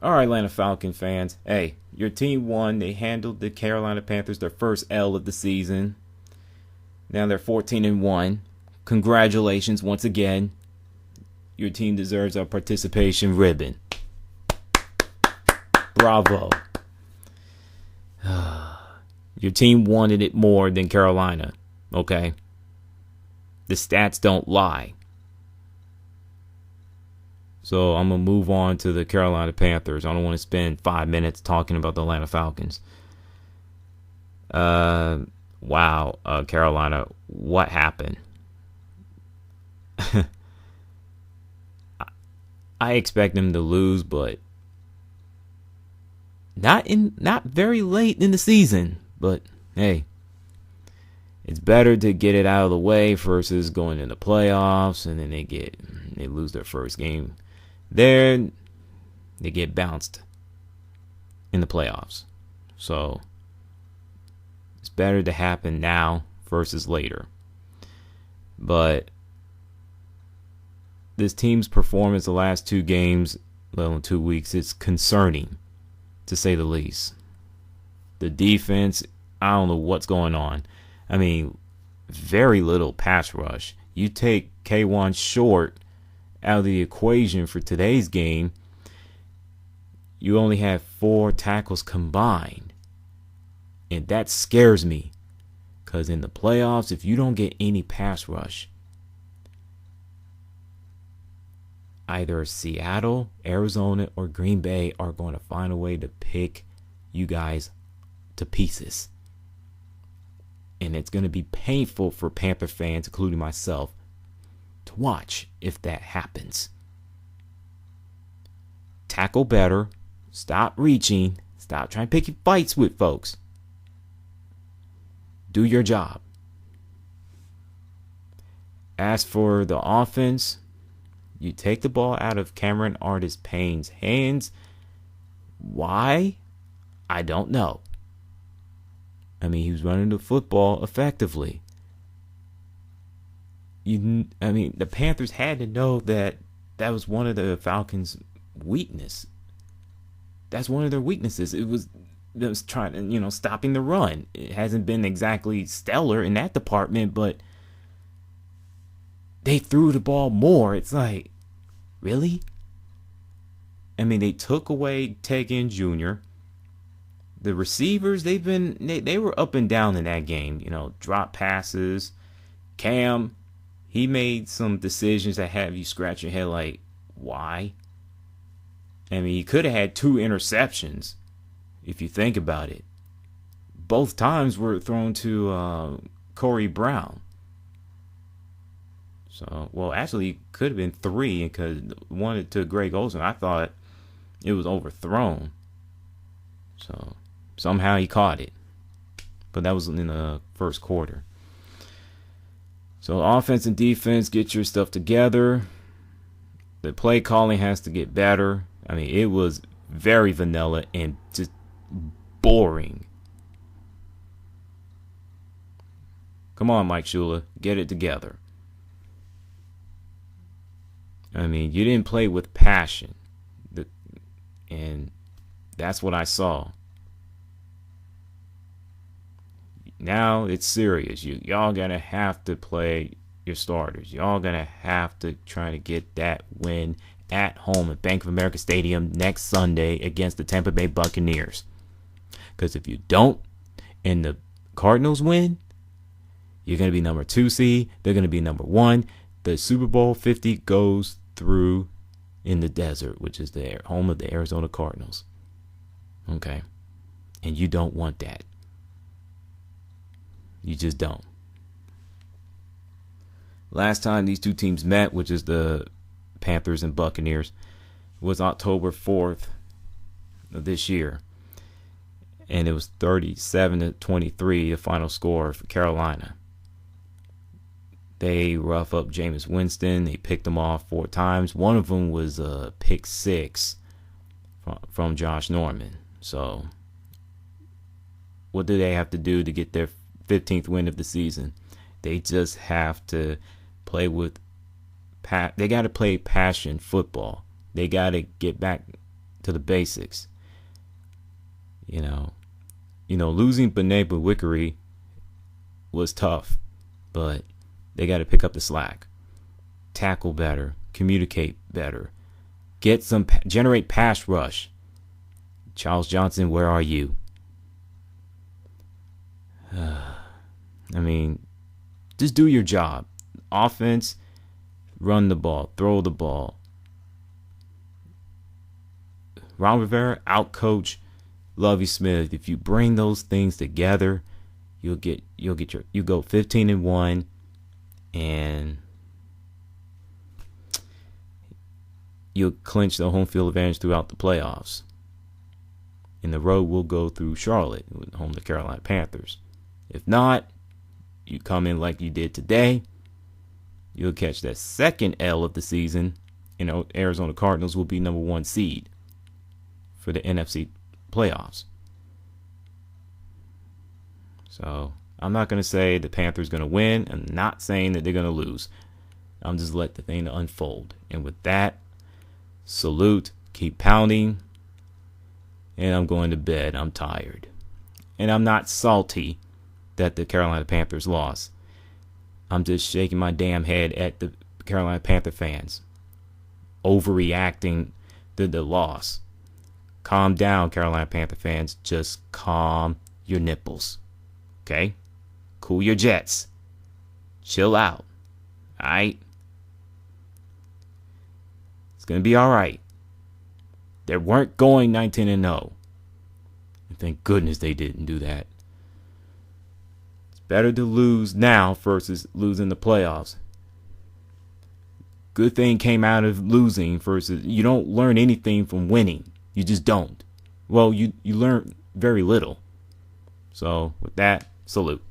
All right, Atlanta Falcon fans. Hey, your team won. They handled the Carolina Panthers, their first L of the season. Now they're 14-1. Congratulations once again. Your team deserves a participation ribbon. Bravo. Your team wanted it more than Carolina, okay? The stats don't lie. So I'm going to move on to the Carolina Panthers. I don't want to spend 5 minutes talking about the Atlanta Falcons. Wow, Carolina, what happened? I expect them to lose, but not very late in the season. But hey, it's better to get it out of the way versus going into playoffs and then they lose their first game. There, they get bounced in the playoffs. So it's better to happen now versus later. But this team's performance the last two games, well, in 2 weeks, it's concerning, to say the least. The defense, I don't know what's going on. I mean, very little pass rush. You take K1 Short out of the equation for today's game, you only have 4 tackles combined. And that scares me. Because in the playoffs, if you don't get any pass rush, either Seattle, Arizona, or Green Bay are going to find a way to pick you guys to pieces. And it's going to be painful for Panther fans, including myself, to watch if that happens. Tackle better. Stop reaching. Stop trying to pick fights with folks. Do your job. As for the offense, you take the ball out of Cameron Artis-Payne's hands. Why? I don't know. I mean, he was running the football effectively. The Panthers had to know that was one of the Falcons' weakness. That's one of their weaknesses. It was trying to, stopping the run. It hasn't been exactly stellar in that department, but they threw the ball more. It's like, really? I mean, they took away Tegan Jr. The receivers, they were up and down in that game. Drop passes. Cam, he made some decisions that have you scratch your head like, why? I mean, he could have had 2 interceptions, if you think about it. Both times were thrown to Corey Brown. So, well, actually, it could have been 3 because one to Greg Olsen. I thought it was overthrown. So, somehow he caught it. But that was in the first quarter. So, offense and defense, get your stuff together. The play calling has to get better. I mean, it was very vanilla and just boring. Come on, Mike Shula, get it together. I mean, you didn't play with passion. And that's what I saw. Now it's serious. Y'all gonna have to play your starters. Y'all gonna have to try to get that win at home at Bank of America Stadium next Sunday against the Tampa Bay Buccaneers. Because if you don't and the Cardinals win, you're going to be number 2 seed. They're going to be number 1. The Super Bowl 50 goes through in the desert, which is the home of the Arizona Cardinals. Okay? And you don't want that. You just don't. Last time these two teams met, which is the Panthers and Buccaneers, was October 4th of this year. And it was 37-23, the final score for Carolina. They rough up Jameis Winston. They picked him off 4 times. One of them was a pick 6 from Josh Norman. So, what do they have to do to get their 15th win of the season? They just have to play with they got to play passion football. They got to get back to the basics. Losing Benet Wickery was tough, but they got to pick up the slack, tackle better, communicate better, generate pass rush. Charles Johnson, where are you? Just do your job. Offense, run the ball, throw the ball. Ron Rivera, outcoach Lovie Smith. If you bring those things together, you go 15-1, and you'll clinch the home field advantage throughout the playoffs. And the road will go through Charlotte, home to Carolina Panthers. If not, you come in like you did today, you'll catch that second L of the season. Arizona Cardinals will be number 1 seed for the NFC playoffs. So I'm not going to say the Panthers going to win. I'm not saying that they're going to lose. I'm just letting the thing unfold. And with that, salute, keep pounding, and I'm going to bed. I'm tired. And I'm not salty that the Carolina Panthers lost. I'm just shaking my damn head at the Carolina Panther fans overreacting to the loss. Calm down, Carolina Panther fans. Just calm your nipples. Okay? Cool your jets. Chill out. Alright? It's going to be alright. They weren't going 19-0. And thank goodness they didn't do that. It's better to lose now versus losing the playoffs. Good thing came out of losing versus you don't learn anything from winning. You just don't. Well, you learn very little. So with that, salute.